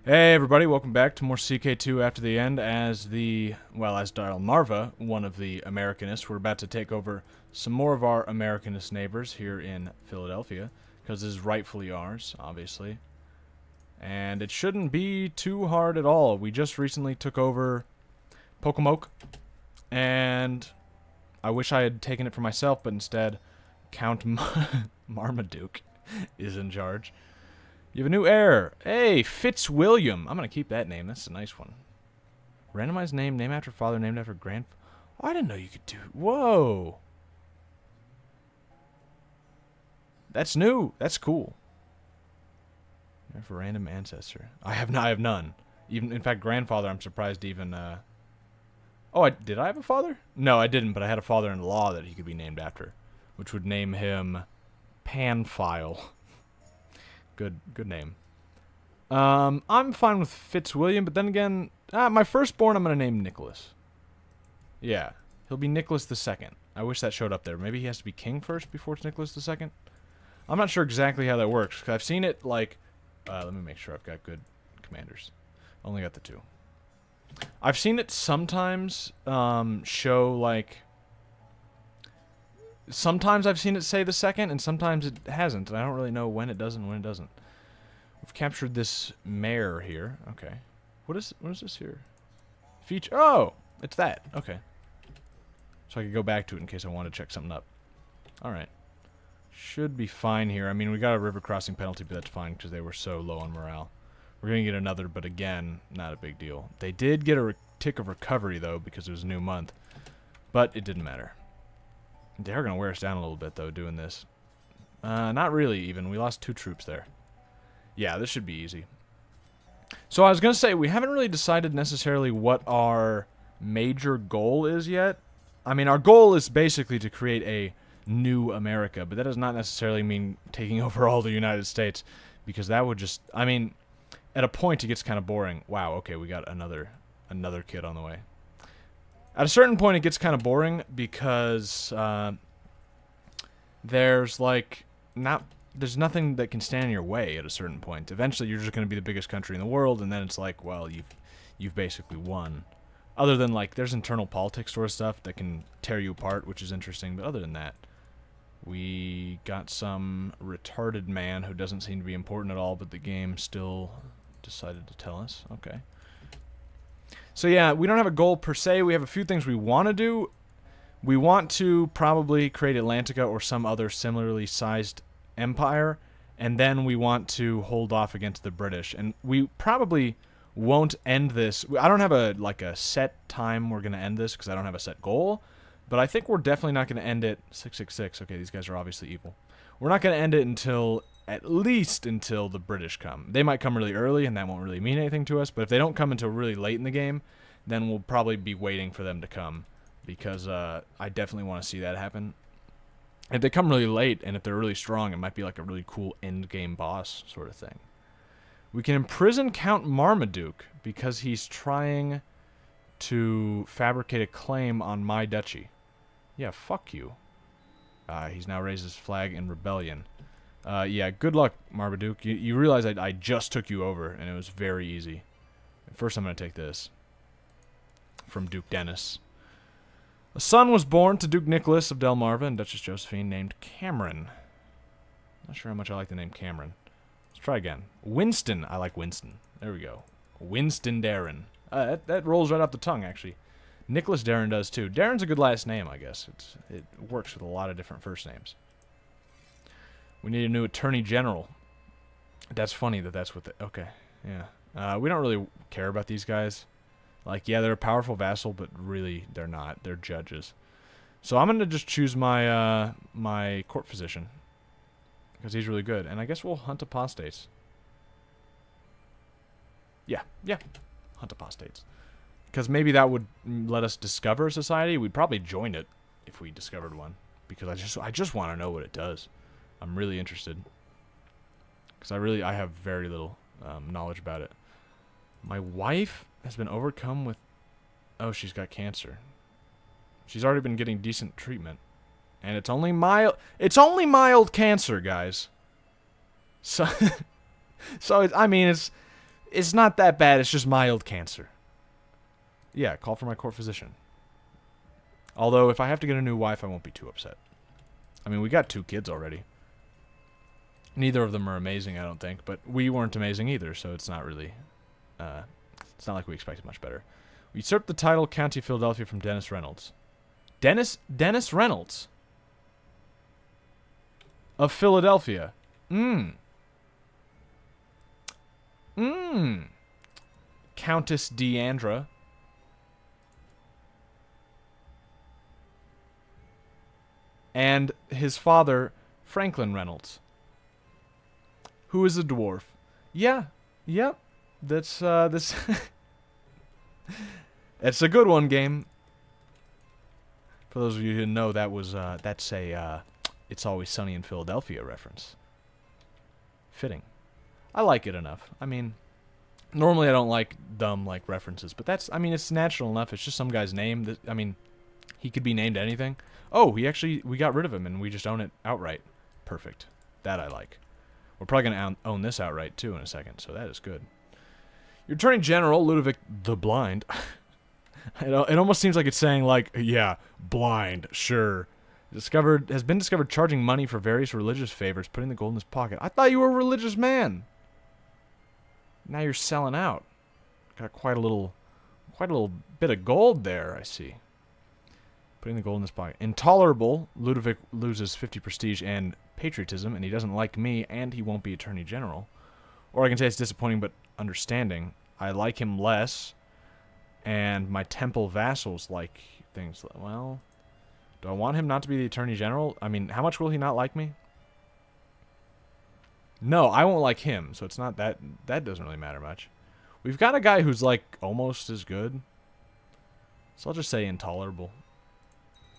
Hey everybody, welcome back to more CK2 after the end as Delmarva, one of the Americanists. We're about to take over some more of our Americanist neighbors here in Philadelphia, because this is rightfully ours, obviously. And it shouldn't be too hard at all. We just recently took over Pokemoke, and I wish I had taken it for myself, but instead Count Marmaduke is in charge. You have a new heir. Hey, Fitzwilliam. I'm going to keep that name. That's a nice one. Randomized name after father, named after grand... Oh, I didn't know you could do... Whoa. That's new. That's cool. For random ancestor. I have none. Even, in fact, grandfather, I'm surprised even... Oh, did I have a father? No, I didn't, but I had a father-in-law that he could be named after, which would name him Panfile. Good name. I'm fine with Fitzwilliam, but then again, my firstborn I'm going to name Nicholas. Yeah, he'll be Nicholas II. I wish that showed up there. Maybe he has to be king first before it's Nicholas II? I'm not sure exactly how that works, because I've seen it, like... let me make sure I've got good commanders. Only got the 2. I've seen it sometimes show, like... Sometimes I've seen it say the second, and sometimes it hasn't, and I don't really know when it does and when it doesn't. We've captured this mare here. Okay. What is this here? Feature. Oh! It's that. Okay. So I could go back to it in case I want to check something up. Alright. Should be fine here. I mean, we got a river crossing penalty, but that's fine because they were so low on morale. We're going to get another, but again, not a big deal. They did get a tick of recovery, though, because it was a new month. But it didn't matter. They're going to wear us down a little bit, though, doing this. Not really, even. We lost 2 troops there. Yeah, this should be easy. So I was going to say, we haven't really decided necessarily what our major goal is yet. I mean, our goal is basically to create a new America, but that does not necessarily mean taking over all the United States, because that would just... I mean, at a point, it gets kind of boring. Wow, okay, we got another kid on the way. At a certain point, it gets kind of boring because there's nothing that can stand in your way at a certain point. Eventually, you're just going to be the biggest country in the world, and then it's like, well, you've basically won. Other than, like, there's internal politics sort of stuff that can tear you apart, which is interesting. But other than that, we got some retarded man who doesn't seem to be important at all, but the game still decided to tell us. Okay. So yeah, we don't have a goal per se. We have a few things we want to do. We want to probably create Atlantica or some other similarly sized empire, and then we want to hold off against the British. And we probably won't end this. I don't have a set time we're going to end this because I don't have a set goal, but I think we're definitely not going to end it 666. Okay, these guys are obviously evil. We're not going to end it until at least until the British come. They might come really early, and that won't really mean anything to us, but if they don't come until really late in the game, then we'll probably be waiting for them to come, because I definitely want to see that happen. If they come really late, and if they're really strong, it might be like a really cool end-game boss sort of thing. We can imprison Count Marmaduke, because he's trying to fabricate a claim on my duchy. Yeah, fuck you. He's now raised his flag in rebellion. Yeah, good luck, Marmaduke. You realize I just took you over, and it was very easy. First, I'm going to take this. From Duke Dennis. A son was born to Duke Nicholas of Delmarva and Duchess Josephine named Cameron. Not sure how much I like the name Cameron. Let's try again. Winston. I like Winston. There we go. Winston Darren. That rolls right off the tongue, actually. Nicholas Darren does, too. Darren's a good last name, I guess. It works with a lot of different first names. We need a new Attorney General. That's funny that's what okay, yeah. We don't really care about these guys. Like, yeah, they're a powerful vassal, but really, they're not. They're judges. So I'm going to just choose my my court physician, because he's really good. And I guess we'll hunt apostates. Yeah, hunt apostates. Because maybe that would let us discover a society. We'd probably join it if we discovered one, because I just want to know what it does. I'm really interested, because I have very little knowledge about it. My wife has been overcome with... Oh, she's got cancer. She's already been getting decent treatment. And it's only mild... It's only mild cancer, guys. So... I mean, it's... It's not that bad. It's just mild cancer. Yeah, call for my court physician. Although, if I have to get a new wife, I won't be too upset. I mean, we got 2 kids already. Neither of them are amazing, I don't think. But we weren't amazing either, so it's not really... it's not like we expected much better. We usurped the title County of Philadelphia from Dennis Reynolds. Dennis Reynolds? Of Philadelphia. Countess Deandra. And his father, Franklin Reynolds. Who is a dwarf. Yeah. Yep. That's, this... It's a good one, game. For those of you who know, that was, that's a, It's Always Sunny in Philadelphia reference. Fitting. I like it enough. I mean, normally I don't like dumb, like, references, but that's, I mean, it's natural enough. It's just some guy's name. That, I mean, he could be named anything. Oh, we got rid of him, and we just own it outright. Perfect. That I like. We're probably going to own this outright, too, in a second, so that is good. Your Attorney General, Ludovic the Blind. It almost seems like it's saying, like, yeah, blind, sure. Has been discovered charging money for various religious favors, putting the gold in his pocket. I thought you were a religious man. Now you're selling out. Got quite a little bit of gold there, I see. Putting the gold in his pocket. Intolerable, Ludovic loses 50 prestige and patriotism, and he doesn't like me, and he won't be Attorney General. Or I can say it's disappointing, but understanding. I like him less, and my temple vassals like things. Well, do I want him not to be the Attorney General? I mean, how much will he not like me? No, I won't like him, so it's not that... That doesn't really matter much. We've got a guy who's, like, almost as good. So I'll just say intolerable.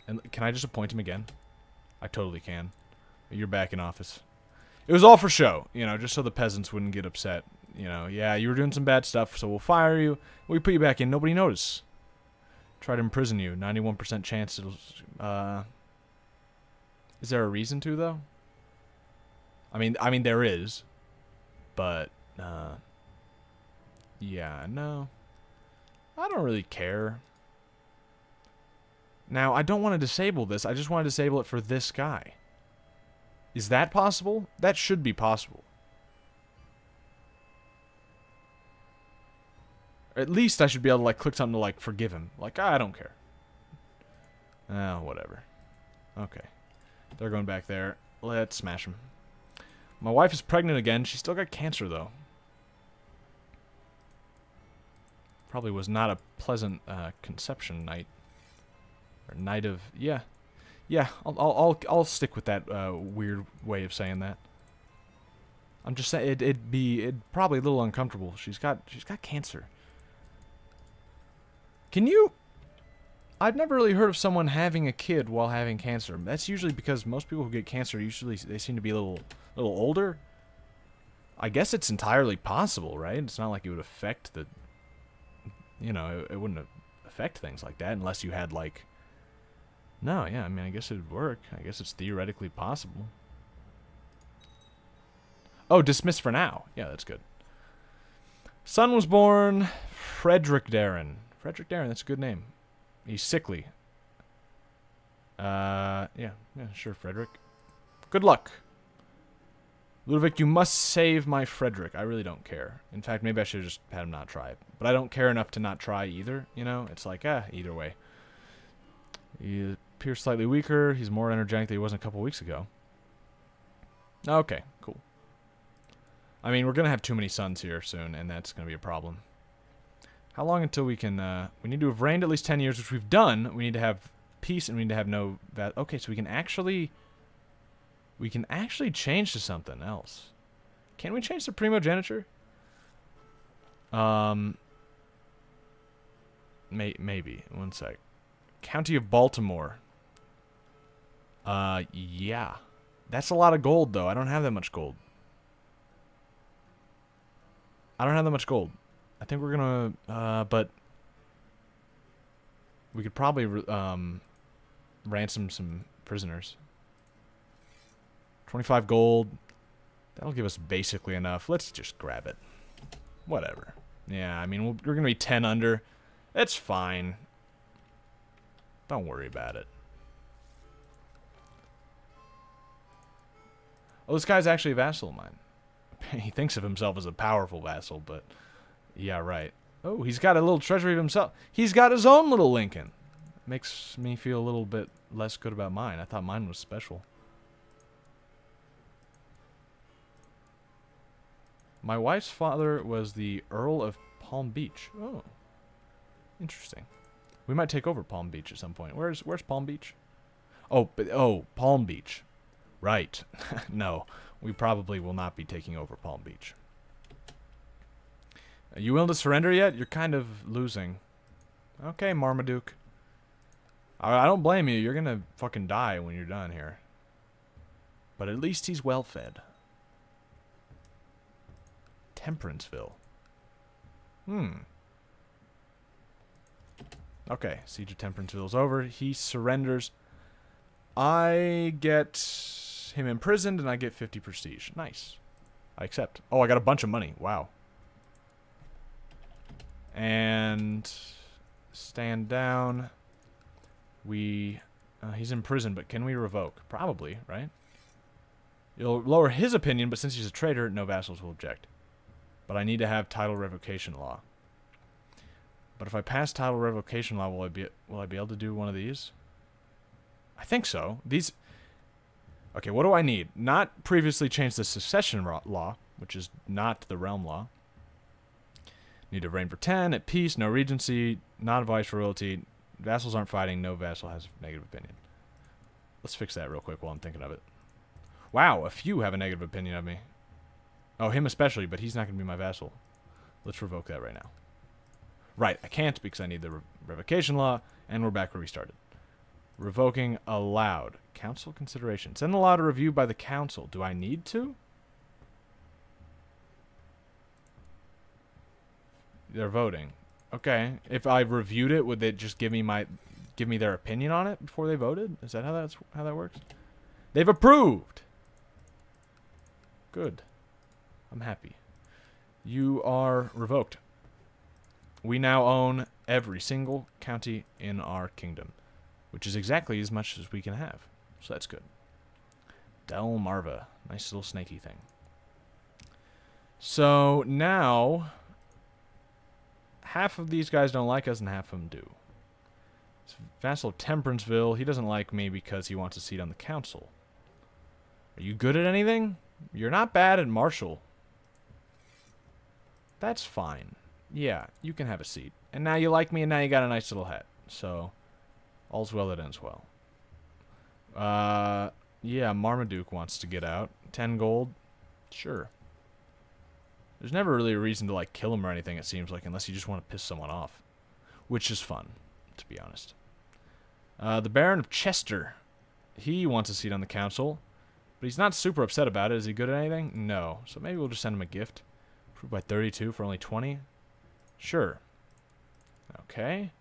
And can I just appoint him again? I totally can. You're back in office. It was all for show, you know, just so the peasants wouldn't get upset. You know, yeah, you were doing some bad stuff, so we'll fire you. We put you back in, nobody notice. Try to imprison you, 91% chance it'll... Is there a reason to, though? I mean, there is. But, yeah, no. I don't really care. Now, I don't want to disable this. I just want to disable it for this guy. Is that possible? That should be possible. Or at least I should be able to, like, click something to, like, forgive him. Like, I don't care. Oh, whatever. Okay. They're going back there. Let's smash them. My wife is pregnant again. She's still got cancer, though. Probably was not a pleasant conception night. Or night of... Yeah. Yeah, I'll stick with that weird way of saying that. I'm just saying it'd probably a little uncomfortable. She's got cancer. Can you... I've never really heard of someone having a kid while having cancer. That's usually because most people who get cancer usually they seem to be a little older. I guess it's entirely possible, right? It's not like it would affect the... You know, it wouldn't affect things like that unless you had, like... No, yeah, I mean, I guess it would work. I guess it's theoretically possible. Oh, dismissed for now. Yeah, that's good. Son was born Frederick Darren. Frederick Darren, that's a good name. He's sickly. Yeah, sure, Frederick. Good luck. Ludovic, you must save my Frederick. I really don't care. In fact, maybe I should have just had him not try. But I don't care enough to not try either, you know? It's like, either way. He appears slightly weaker. He's more energetic than he was a couple weeks ago. Okay, cool. I mean, we're going to have too many sons here soon, and that's going to be a problem. How long until we can... we need to have reigned at least 10 years, which we've done. We need to have peace, and we need to have no... Okay, so we can actually... We can actually change to something else. Can we change to primogeniture? Maybe. One sec. County of Baltimore. Yeah. That's a lot of gold, though. I don't have that much gold. I don't have that much gold. I think we're gonna, but... We could probably, ransom some prisoners. 25 gold. That'll give us basically enough. Let's just grab it. Whatever. Yeah, I mean, we're going to be 10 under. It's fine. Don't worry about it. Oh, this guy's actually a vassal of mine. He thinks of himself as a powerful vassal, but... Yeah, right. Oh, he's got a little treasury of himself. He's got his own little Lincoln. Makes me feel a little bit less good about mine. I thought mine was special. My wife's father was the Earl of Palm Beach. Oh. Interesting. We might take over Palm Beach at some point. Where's Palm Beach? Oh, Palm Beach. Right. No, we probably will not be taking over Palm Beach. Are you willing to surrender yet? You're kind of losing. Okay, Marmaduke. I don't blame you. You're gonna fucking die when you're done here. But at least he's well fed. Temperanceville. Okay, Siege of Temperanceville's over. He surrenders. I get him imprisoned, and I get 50 prestige. Nice. I accept. Oh, I got a bunch of money. Wow. And stand down. He's in prison, but can we revoke? Probably, right? It'll lower his opinion, but since he's a traitor, no vassals will object. But I need to have title revocation law. But if I pass title revocation law, will I be able to do one of these? I think so. These... Okay, what do I need? Not previously change the succession law, which is not the realm law. Need to reign for 10, at peace, no regency, not vice royalty. Vassals aren't fighting, no vassal has a negative opinion. Let's fix that real quick while I'm thinking of it. Wow, a few have a negative opinion of me. Oh, him especially, but he's not going to be my vassal. Let's revoke that right now. Right, I can't because I need the revocation law, and we're back where we started. Revoking allowed. Council consideration. Send the law to review by the council. Do I need to? They're voting. Okay. If I reviewed it, would they just give me their opinion on it before they voted? Is that how that works? They've approved. Good. I'm happy. You are revoked. We now own every single county in our kingdom, which is exactly as much as we can have. So that's good. Delmarva. Nice little snaky thing. So now, half of these guys don't like us and half of them do. It's Vassal of Temperanceville. He doesn't like me because he wants a seat on the council. Are you good at anything? You're not bad at martial. That's fine. Yeah, you can have a seat. And now you like me, and now you got a nice little hat. So, all's well that ends well. Yeah, Marmaduke wants to get out. 10 gold? Sure. There's never really a reason to, like, kill him or anything, it seems like, unless you just want to piss someone off. Which is fun, to be honest. The Baron of Chester. He wants a seat on the council. But he's not super upset about it. Is he good at anything? No. So maybe we'll just send him a gift. Approved by 32 for only 20. Sure. Okay.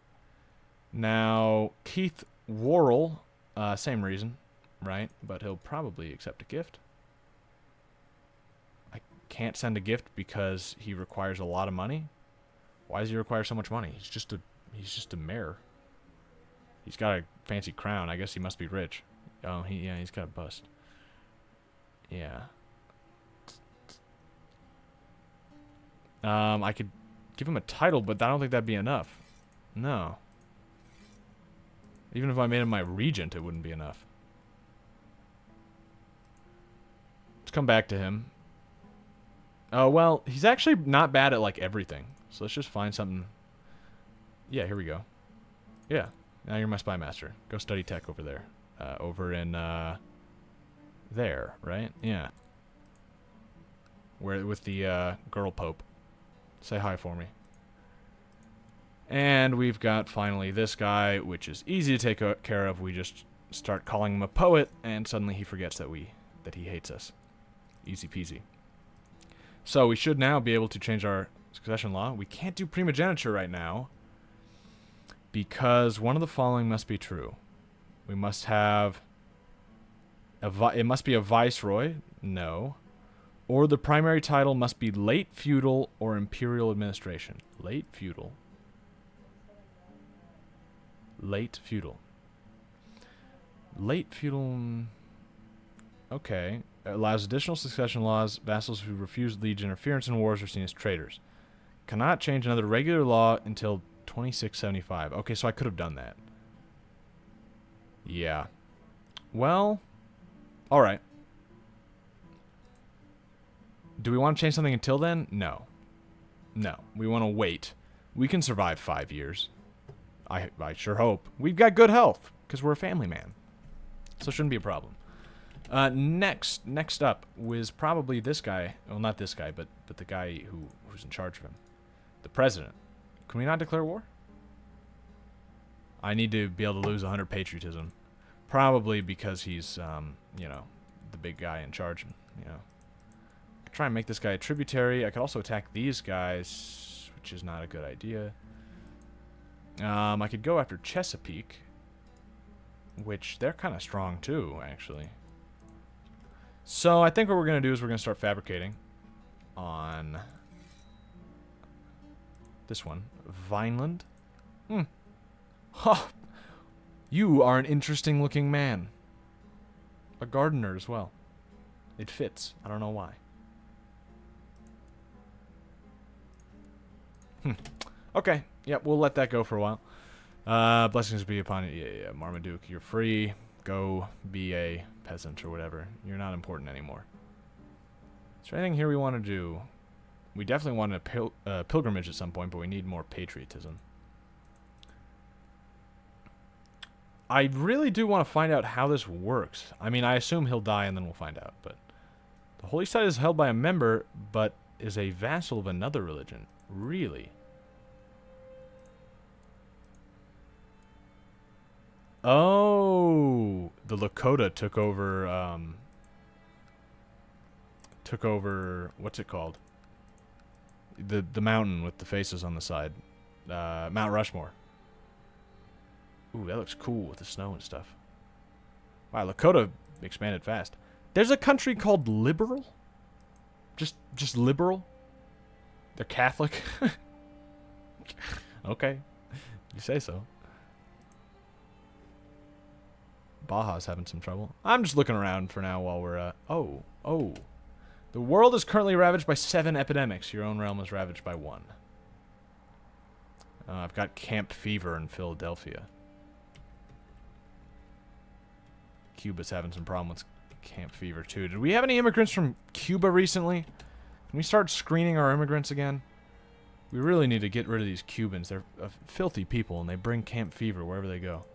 Now, Keith Worrell. Same reason, right? But he'll probably accept a gift. I can't send a gift because he requires a lot of money. Why does he require so much money? He's just a mayor. He's got a fancy crown. I guess he must be rich. Oh, he's got a bust. Yeah. I could give him a title, but I don't think that'd be enough. No. Even if I made him my regent, it wouldn't be enough. Let's come back to him. Oh, well, he's actually not bad at, like, everything. So let's just find something. Yeah, here we go. Yeah. Now you're my spy master. Go study tech over there. Over in, there, right? Yeah. Where, with the, girl pope. Say hi for me. And we've got, finally, this guy, which is easy to take care of. We just start calling him a poet, and suddenly he forgets that he hates us. Easy peasy. So we should now be able to change our succession law. We can't do primogeniture right now, because one of the following must be true. We must have... it must be a viceroy. No. Or the primary title must be late feudal or imperial administration. Late feudal. Late feudal. Late feudal. Okay. Allows additional succession laws. Vassals who refuse liege interference in wars are seen as traitors. Cannot change another regular law until 2675. Okay, so I could have done that. Yeah. Well, alright. Do we want to change something until then? No. No. We want to wait. We can survive 5 years. I sure hope. We've got good health, because we're a family man. So it shouldn't be a problem. Next up was probably this guy. Well, not this guy, but the guy who's in charge of him. The president. Can we not declare war? I need to be able to lose 100 patriotism. Probably because he's, you know, the big guy in charge, you know. I could try and make this guy a tributary. I could also attack these guys, which is not a good idea. I could go after Chesapeake, which they're kind of strong too, actually. So I think what we're going to do is we're going to start fabricating on this one. Vineland. Ha! You are an interesting looking man. A gardener as well. It fits. I don't know why. Okay. Yep, we'll let that go for a while. Blessings be upon you. Yeah, Marmaduke, you're free. Go be a peasant or whatever. You're not important anymore. Is there anything here we want to do? We definitely want a pilgrimage at some point, but we need more patriotism. I really do want to find out how this works. I mean, I assume he'll die and then we'll find out, but the holy site is held by a member, but is a vassal of another religion. Really? Oh, the Lakota took over, what's it called? The mountain with the faces on the side. Mount Rushmore. Ooh, that looks cool with the snow and stuff. Wow, Lakota expanded fast. There's a country called Liberal? Just liberal? They're Catholic? Okay. You say so. Baja's having some trouble. I'm just looking around for now while we're, oh. The world is currently ravaged by 7 epidemics. Your own realm is ravaged by 1. I've got camp fever in Philadelphia. Cuba's having some problem with camp fever, too. Did we have any immigrants from Cuba recently? Can we start screening our immigrants again? We really need to get rid of these Cubans. They're filthy people, and they bring camp fever wherever they go.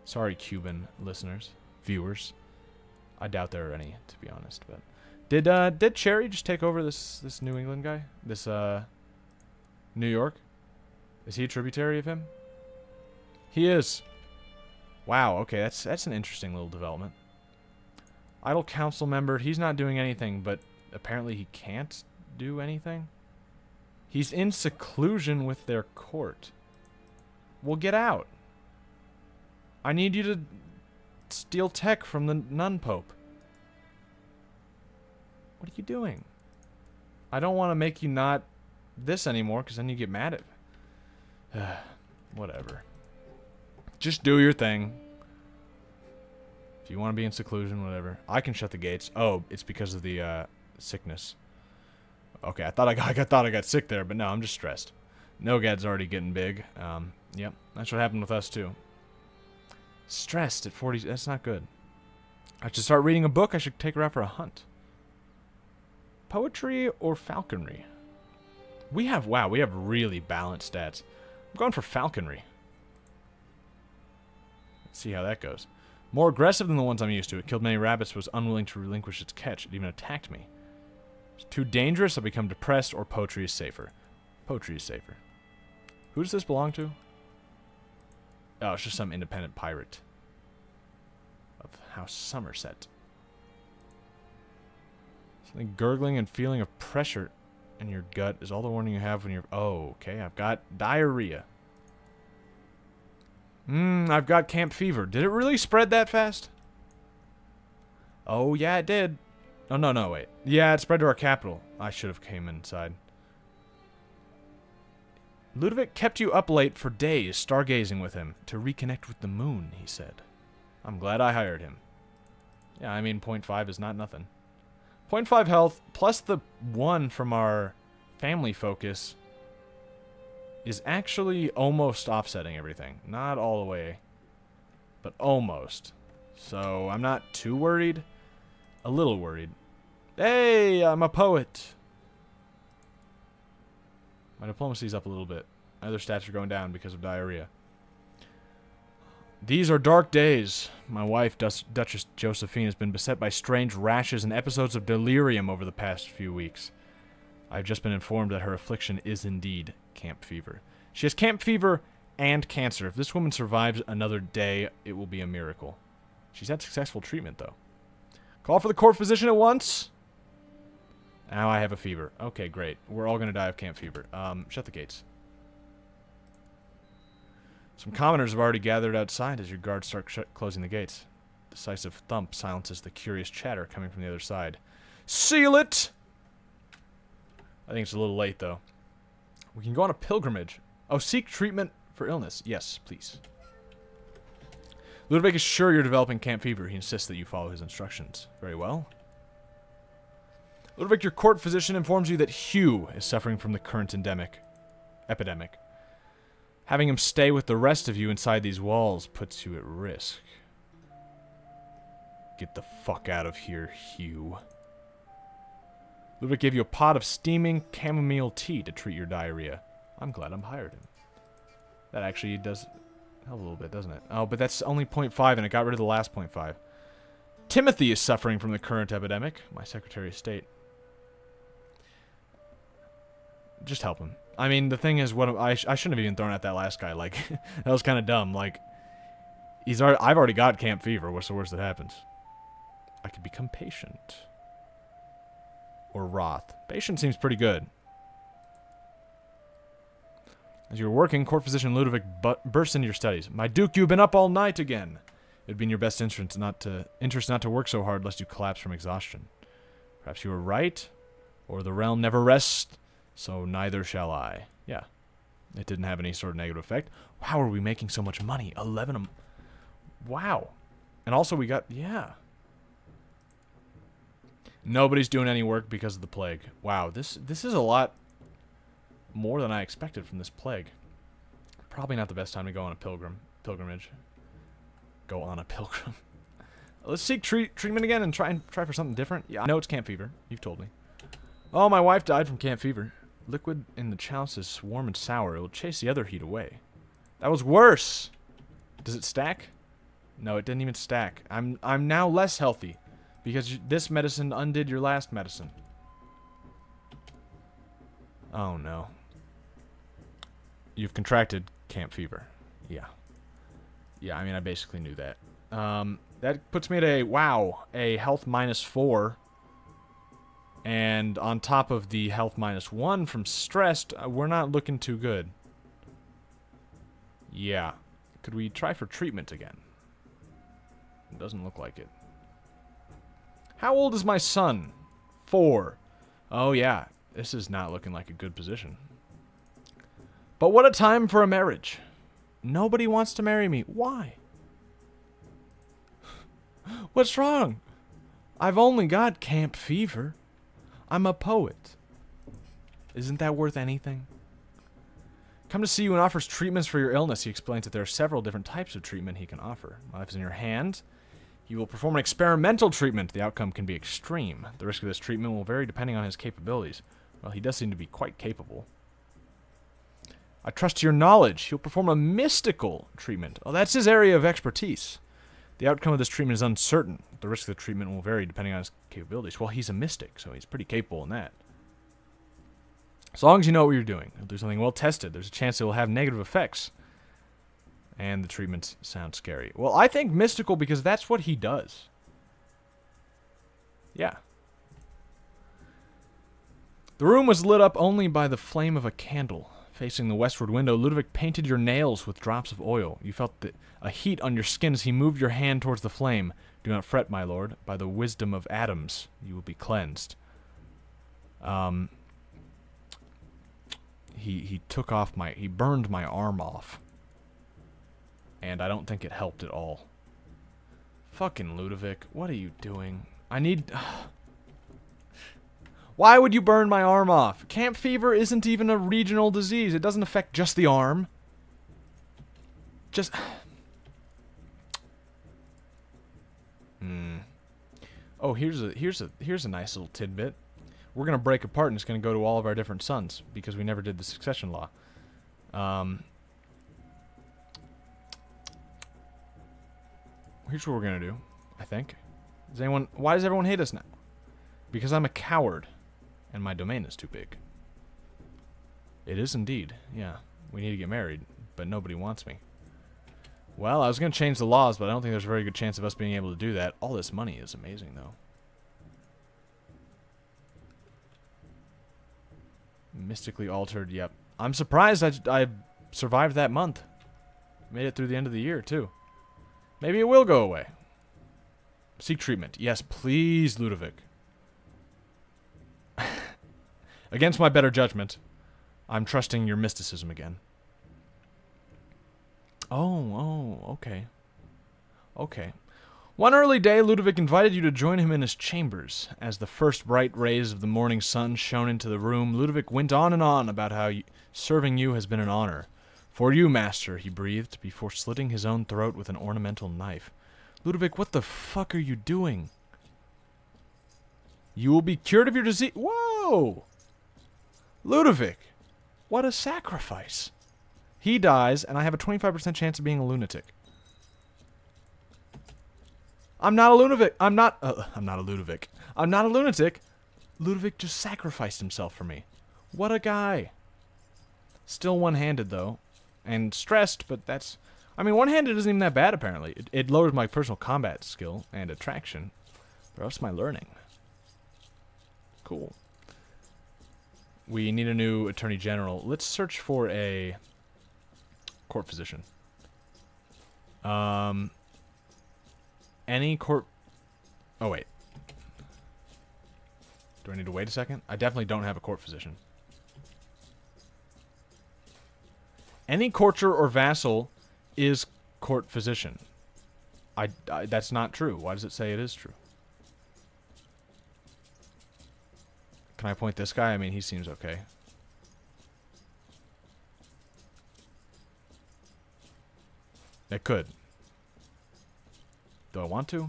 Sorry, Cuban listeners, viewers. I doubt there are any, to be honest. But did Cherry just take over this New England guy? This New York? Is he a tributary of him? He is. Wow. Okay, that's an interesting little development. Idle council member. He's not doing anything, but apparently he can't do anything. He's in seclusion with their court. Well, get out. I need you to steal tech from the nun pope. What are you doing? I don't want to make you not this anymore, because then you get mad at... Whatever. Just do your thing. If you want to be in seclusion, whatever. I can shut the gates. Oh, it's because of the sickness. Okay, I thought I got sick there, but no, I'm just stressed. Nogad's already getting big. Yep, that's what happened with us too. Stressed at 40. That's not good. I should start reading a book. I should take her out for a hunt. Poetry or falconry? We have really balanced stats. I'm going for falconry. Let's see how that goes. More aggressive than the ones I'm used to. It killed many rabbits, was unwilling to relinquish its catch. It even attacked me. It's too dangerous. I become depressed, or poetry is safer. Poetry is safer. Who does this belong to? Oh, it's just some independent pirate of House Somerset. Something gurgling and feeling of pressure in your gut is all the warning you have when you're... Oh, okay. I've got diarrhea. I've got camp fever. Did it really spread that fast? Oh, yeah, it did. Oh, no, no, wait. Yeah, it spread to our capital. I should have came inside. Ludovic kept you up late for days, stargazing with him, to reconnect with the moon, he said. I'm glad I hired him. Yeah, I mean, 0.5 is not nothing. 0.5 health, plus the 1 from our family focus, is actually almost offsetting everything. Not all the way, but almost. So, I'm not too worried. A little worried. Hey, I'm a poet. My diplomacy's up a little bit. My other stats are going down because of diarrhea. These are dark days. My wife, Duchess Josephine, has been beset by strange rashes and episodes of delirium over the past few weeks. I've just been informed that her affliction is indeed camp fever. She has camp fever and cancer. If this woman survives another day, it will be a miracle. She's had successful treatment, though. Call for the court physician at once. Now I have a fever. Okay, great. We're all going to die of camp fever. Shut the gates. Some commoners have already gathered outside as your guards start closing the gates. Decisive thump silences the curious chatter coming from the other side. Seal it! I think it's a little late, though. We can go on a pilgrimage. Oh, seek treatment for illness. Yes, please. Ludovic is sure you're developing camp fever. He insists that you follow his instructions. Very well. Ludovic, your court physician informs you that Hugh is suffering from the current epidemic. Having him stay with the rest of you inside these walls puts you at risk. Get the fuck out of here, Hugh. Ludovic gave you a pot of steaming chamomile tea to treat your diarrhea. I'm glad I'm hired him. That actually does help a little bit, doesn't it? Oh, but that's only 0.5, and it got rid of the last 0.5. Timothy is suffering from the current epidemic. My Secretary of State. Just help him. I mean, the thing is, I shouldn't have even thrown at that last guy. Like, that was kind of dumb. Like, I've already got camp fever. What's the worst that happens? I could become patient. Or wroth. Patient seems pretty good. As you were working, court physician Ludovic burst into your studies. My Duke, you've been up all night again. It would be in your best interest not to work so hard lest you collapse from exhaustion. Perhaps you were right, or the realm never rests, so neither shall I. Yeah, it didn't have any sort of negative effect. How are we making so much money? 11 Wow. And also we got, yeah. Nobody's doing any work because of the plague. Wow, this is a lot more than I expected from this plague. Probably not the best time to go on a pilgrimage. Go on a pilgrim. Let's seek treatment again and try for something different. Yeah, I know it's camp fever. You've told me. Oh, my wife died from camp fever. Liquid in the chalice is warm and sour. It will chase the other heat away. That was worse. Does it stack? No, it didn't even stack. I'm now less healthy because this medicine undid your last medicine. Oh no. You've contracted camp fever. Yeah. Yeah, I mean, I basically knew that. That puts me at a health -4. And on top of the health -1 from stressed, we're not looking too good. Yeah. Could we try for treatment again? It doesn't look like it. How old is my son? 4. Oh yeah, this is not looking like a good position. But what a time for a marriage. Nobody wants to marry me. Why? What's wrong? I've only got camp fever. I'm a poet. Isn't that worth anything? Come to see you and offers treatments for your illness. He explains that there are several different types of treatment he can offer. My life is in your hand. He will perform an experimental treatment. The outcome can be extreme. The risk of this treatment will vary depending on his capabilities. Well, he does seem to be quite capable. I trust your knowledge. He'll perform a mystical treatment. Oh, that's his area of expertise. The outcome of this treatment is uncertain. The risk of the treatment will vary depending on his capabilities. Well, he's a mystic, so he's pretty capable in that. As long as you know what you're doing. He'll do something well tested. There's a chance it will have negative effects. And the treatments sound scary. Well, I think mystical because that's what he does. Yeah. The room was lit up only by the flame of a candle. Facing the westward window, Ludovic painted your nails with drops of oil. You felt a heat on your skin as he moved your hand towards the flame. Do not fret, my lord. By the wisdom of atoms, you will be cleansed. He took off he burned my arm off. And I don't think it helped at all. Fucking Ludovic, what are you doing? I need... Why would you burn my arm off? Camp fever isn't even a regional disease. It doesn't affect just the arm. Just... Oh, here's a nice little tidbit. We're gonna break apart and it's gonna go to all of our different sons because we never did the succession law. Here's what we're gonna do, I think. Why does everyone hate us now? Because I'm a coward. And my domain is too big. It is indeed, yeah. We need to get married, but nobody wants me. Well, I was going to change the laws, but I don't think there's a very good chance of us being able to do that. All this money is amazing, though. Mystically altered, yep. I'm surprised I survived that month. Made it through the end of the year, too. Maybe it will go away. Seek treatment. Yes, please, Ludovic. Against my better judgment, I'm trusting your mysticism again. Oh, okay. Okay. One early day, Ludovic invited you to join him in his chambers. As the first bright rays of the morning sun shone into the room, Ludovic went on and on about how serving you has been an honor. For you, master, he breathed, before slitting his own throat with an ornamental knife. Ludovic, what the fuck are you doing? You will be cured of your disease. Whoa! Ludovic, what a sacrifice. He dies, and I have a 25% chance of being a lunatic. I'm not a lunatic. I'm not a Ludovic. I'm not a lunatic. Ludovic just sacrificed himself for me. What a guy. Still one-handed, though. And stressed, but that's... I mean, one-handed isn't even that bad, apparently. It lowers my personal combat skill and attraction. But else my learning. Cool. We need a new Attorney General. Let's search for a court physician. Any court... Oh, wait. Do I need to wait a second? I definitely don't have a court physician. Any courtier or vassal is court physician. That's not true. Why does it say it is true? Can I appoint this guy? I mean, he seems okay. It could. Do I want to?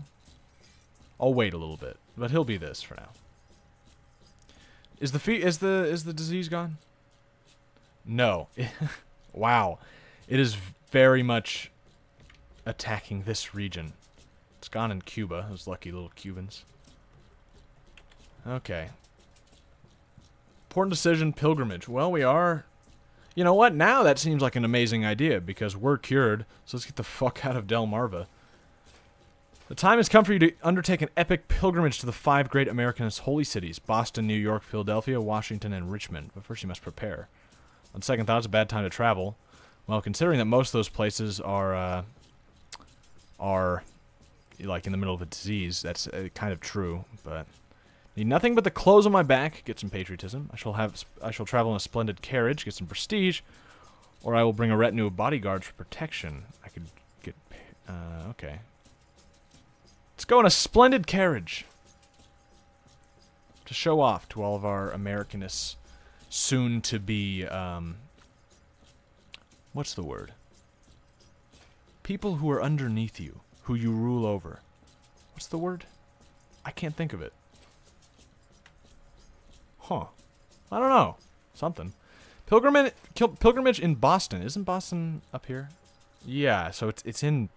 I'll wait a little bit, but he'll be this for now. Is the disease gone? No. Wow. It is very much attacking this region. It's gone in Cuba, those lucky little Cubans. Okay. Important decision, pilgrimage. Well, we are... You know what? Now that seems like an amazing idea, because we're cured, so let's get the fuck out of Delmarva. The time has come for you to undertake an epic pilgrimage to the 5 great Americanist holy cities: Boston, New York, Philadelphia, Washington, and Richmond. But first you must prepare. On second thought, it's a bad time to travel. Well, considering that most of those places are like in the middle of a disease, that's kind of true, but... Need nothing but the clothes on my back, get some patriotism. I shall travel in a splendid carriage, get some prestige, or I will bring a retinue of bodyguards for protection. I could get, okay. Let's go in a splendid carriage to show off to all of our Americanists, soon to be, what's the word? People who are underneath you, who you rule over. What's the word? I can't think of it. Huh. I don't know. Something. Pilgrimage in Boston. Isn't Boston up here? Yeah, so it's in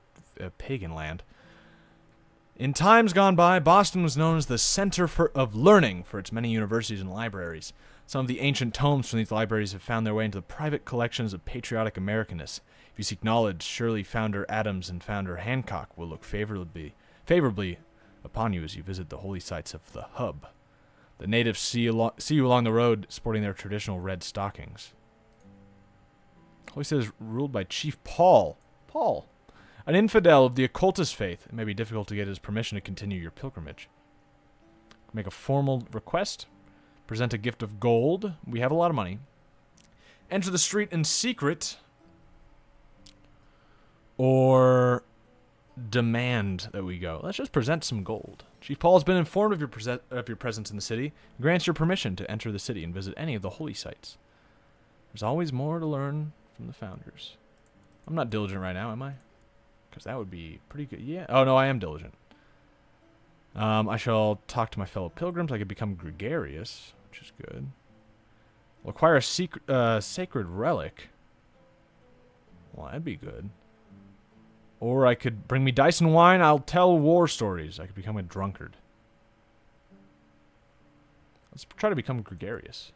pagan land. In times gone by, Boston was known as the center of learning for its many universities and libraries. Some of the ancient tomes from these libraries have found their way into the private collections of patriotic Americanists. If you seek knowledge, surely Founder Adams and Founder Hancock will look favorably upon you as you visit the holy sites of the Hub. The natives see you along the road sporting their traditional red stockings. Holy City is ruled by Chief Paul. Paul. An infidel of the occultist faith. It may be difficult to get his permission to continue your pilgrimage. Make a formal request. Present a gift of gold. We have a lot of money. Enter the street in secret. Or demand that we go. Let's just present some gold. Chief Paul has been informed of your presence in the city. Grants your permission to enter the city and visit any of the holy sites. There's always more to learn from the founders. I'm not diligent right now, am I? Because that would be pretty good. Yeah. Oh, no, I am diligent. I shall talk to my fellow pilgrims. I could become gregarious, which is good. We'll acquire a sacred relic. Well, that'd be good. Or I could bring me dice and wine. I'll tell war stories. I could become a drunkard. Let's try to become gregarious.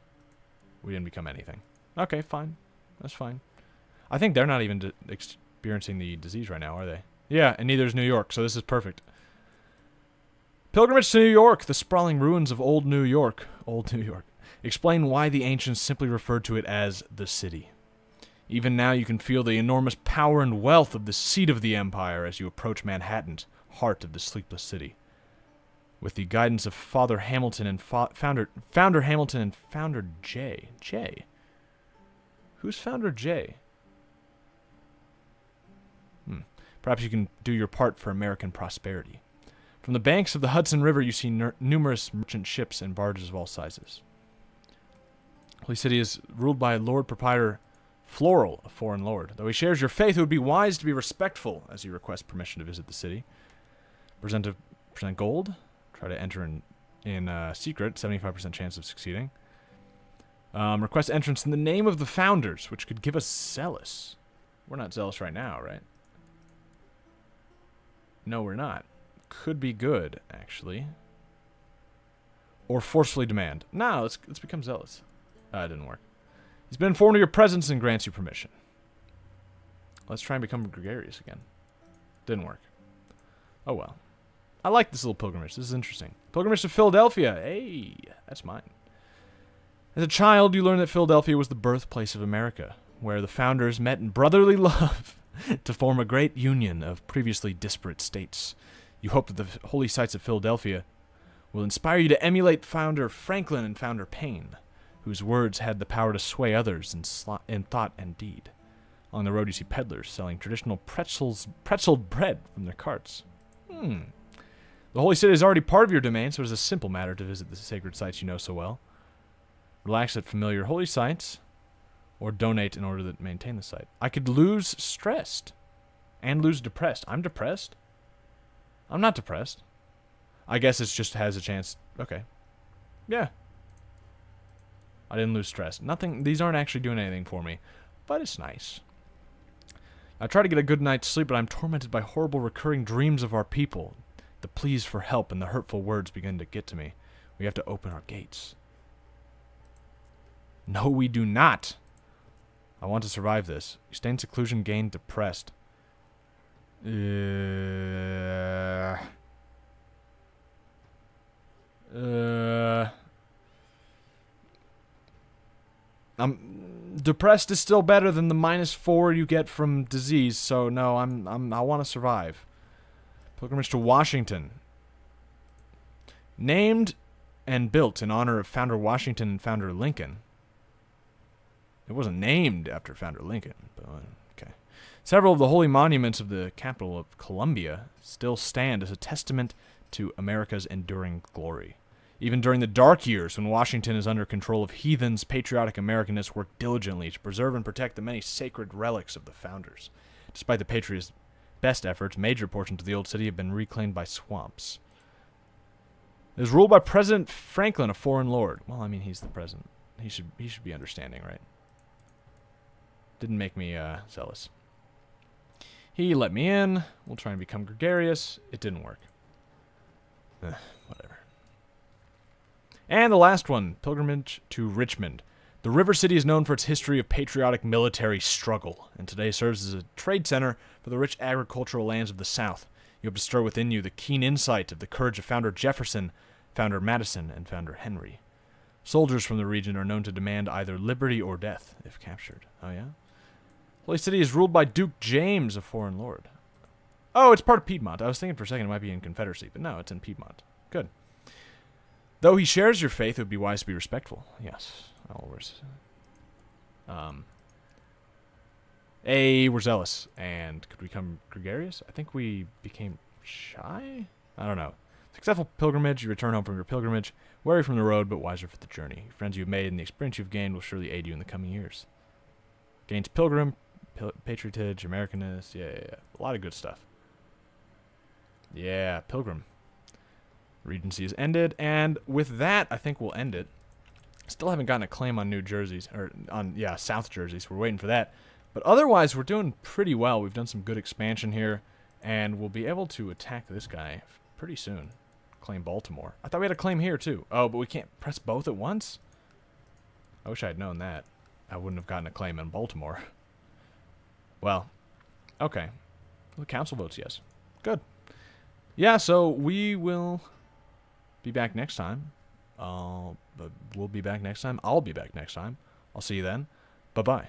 We didn't become anything. Okay, fine. That's fine. I think they're not even experiencing the disease right now, are they? Yeah, and neither is New York, so this is perfect. Pilgrimage to New York, the sprawling ruins of Old New York. Old New York. Explain why the ancients simply referred to it as the city. Even now you can feel the enormous power and wealth of the seat of the empire as you approach Manhattan, heart of the sleepless city. With the guidance of Father Hamilton and Founder Hamilton and Founder J. J? Who's Founder J? Perhaps you can do your part for American prosperity. From the banks of the Hudson River, you see numerous merchant ships and barges of all sizes. Holy City is ruled by Lord Proprietor Floral, a foreign lord. Though he shares your faith, it would be wise to be respectful as you request permission to visit the city. Present gold. Try to enter in secret. 75% chance of succeeding. Request entrance in the name of the founders, which could give us zealous. We're not zealous right now, right? No, we're not. Could be good, actually. Or forcefully demand. No, let's become zealous. It didn't work. He's been informed of your presence and grants you permission. Let's try and become gregarious again. Didn't work. Oh well. I like this little pilgrimage. This is interesting. Pilgrimage to Philadelphia. Hey, that's mine. As a child, you learned that Philadelphia was the birthplace of America, where the founders met in brotherly love to form a great union of previously disparate states. You hope that the holy sites of Philadelphia will inspire you to emulate Founder Franklin and Founder Payne, whose words had the power to sway others in thought and deed. On the road you see peddlers selling traditional pretzeled bread from their carts. The holy city is already part of your domain, so it is a simple matter to visit the sacred sites you know so well. Relax at familiar holy sites, or donate in order to maintain the site. I could lose stressed and lose depressed. I'm depressed? I'm not depressed. I guess it just has a chance. Okay. Yeah. I didn't lose stress. Nothing. These aren't actually doing anything for me, but it's nice. I try to get a good night's sleep, but I'm tormented by horrible recurring dreams of our people. The pleas for help and the hurtful words begin to get to me. We have to open our gates. No, we do not. I want to survive this. You stay in seclusion, gain depressed. Depressed is still better than the -4 you get from disease, so no, I want to survive. Pilgrimage to Washington. Named and built in honor of Founder Washington and Founder Lincoln. It wasn't named after Founder Lincoln, but okay. Several of the holy monuments of the capital of Columbia still stand as a testament to America's enduring glory. Even during the dark years when Washington is under control of heathens, patriotic Americanists work diligently to preserve and protect the many sacred relics of the founders. Despite the Patriots' best efforts, major portions of the old city have been reclaimed by swamps. It is ruled by President Franklin, a foreign lord. Well, I mean, he's the president. He should be understanding, right? Didn't make me zealous. He let me in. We'll try and become gregarious. It didn't work. Whatever. And the last one, pilgrimage to Richmond. The river city is known for its history of patriotic military struggle, and today serves as a trade center for the rich agricultural lands of the South. You hope to stir within you the keen insight of the courage of Founder Jefferson, Founder Madison, and Founder Henry. Soldiers from the region are known to demand either liberty or death, if captured. Oh, yeah? Holy City is ruled by Duke James, a foreign lord. Oh, it's part of Piedmont. I was thinking for a second it might be in Confederacy, but no, it's in Piedmont. Good. Though he shares your faith, it would be wise to be respectful. Yes, always. We're zealous. And could we become gregarious? I think we became shy? I don't know. Successful pilgrimage. You return home from your pilgrimage. Wary from the road, but wiser for the journey. Friends you've made and the experience you've gained will surely aid you in the coming years. Gains pilgrim, patriotage, Americanist. Yeah. A lot of good stuff. Yeah, pilgrim. Regency is ended. And with that, I think we'll end it. Still haven't gotten a claim on New Jerseys. Or on, yeah, South Jersey, so we're waiting for that. But otherwise, we're doing pretty well. We've done some good expansion here. And we'll be able to attack this guy pretty soon. Claim Baltimore. I thought we had a claim here, too. Oh, but we can't press both at once? I wish I had known that. I wouldn't have gotten a claim in Baltimore. Well, okay. The council votes yes. Good. Yeah, so we will be back next time. We'll be back next time. I'll be back next time. I'll see you then. Bye-bye.